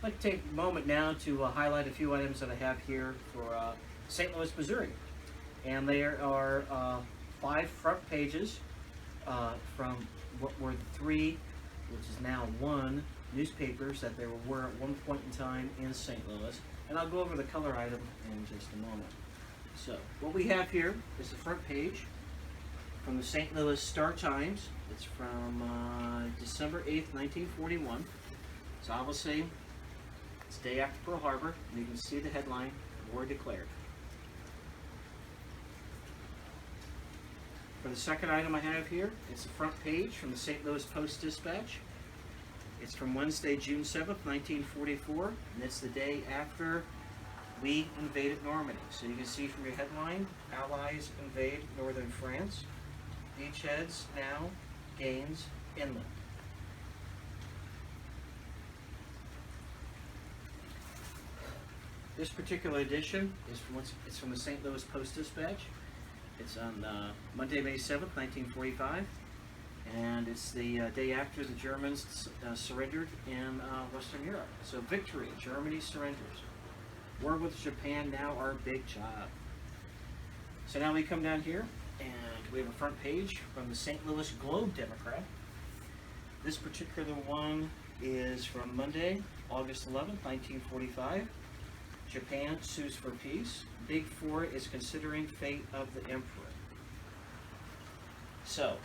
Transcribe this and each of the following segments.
I'd like to take a moment now to highlight a few items that I have here for St. Louis, Missouri. And there are 5 front pages from what were the 3, which is now 1, newspapers that there were at one point in time in St. Louis. And I'll go over the color item in just a moment. So, what we have here is the front page from the St. Louis Star-Times. It's from December 8th, 1941. So obviously, it's day after Pearl Harbor, and you can see the headline, War Declared. For the second item I have here, it's the front page from the St. Louis Post-Dispatch. It's from Wednesday, June 7th, 1944, and it's the day after we invaded Normandy. So you can see from your headline, Allies invade northern France. Beachheads now gains inland. This particular edition is from the St. Louis Post-Dispatch. It's on Monday, May 7th, 1945, and it's the day after the Germans surrendered in Western Europe. So victory, Germany surrenders. War with Japan, now our big job. So now we come down here, and we have a front page from the St. Louis Globe-Democrat. This particular one is from Monday, August 11th, 1945. Japan sues for peace. Big Four is considering fate of the emperor. So,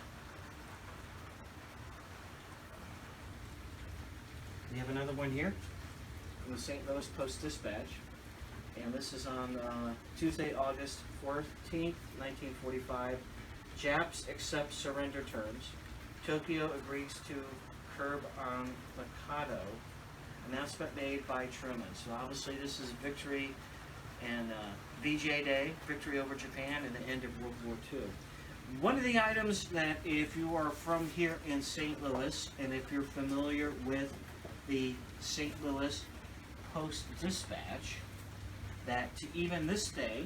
we have another one here from the St. Louis Post-Dispatch, and this is on Tuesday, August 14th, 1945. Japs accept surrender terms. Tokyo agrees to curb on Mikado. Announcement made by Truman. So obviously this is victory and VJ Day, victory over Japan and the end of World War II. One of the items that if you are from here in St. Louis and if you're familiar with the St. Louis Post-Dispatch, that to even this day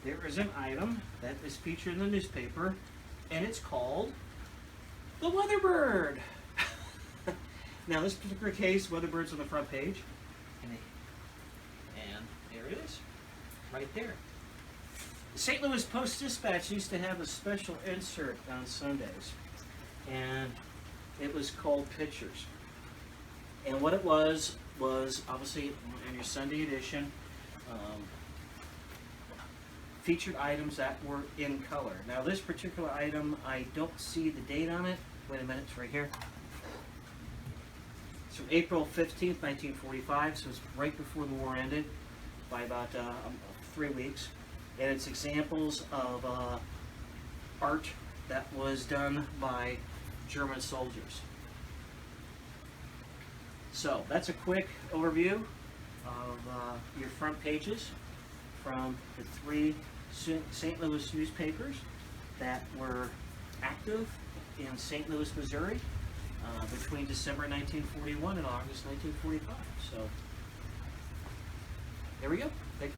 there is an item that is featured in the newspaper, and it's called the Weatherbird. Now, this particular case, Weatherbird's on the front page, and there it is, right there. The St. Louis Post-Dispatch used to have a special insert on Sundays, and it was called Pictures. And what it was obviously in your Sunday edition, featured items that were in color. Now, this particular item, I don't see the date on it. Wait a minute, it's right here. It's from April 15th, 1945, so it's right before the war ended by about 3 weeks. And it's examples of art that was done by German soldiers. So that's a quick overview of your front pages from the 3 St. Louis newspapers that were active in St. Louis, Missouri, between December 1941 and August 1945. So, there we go.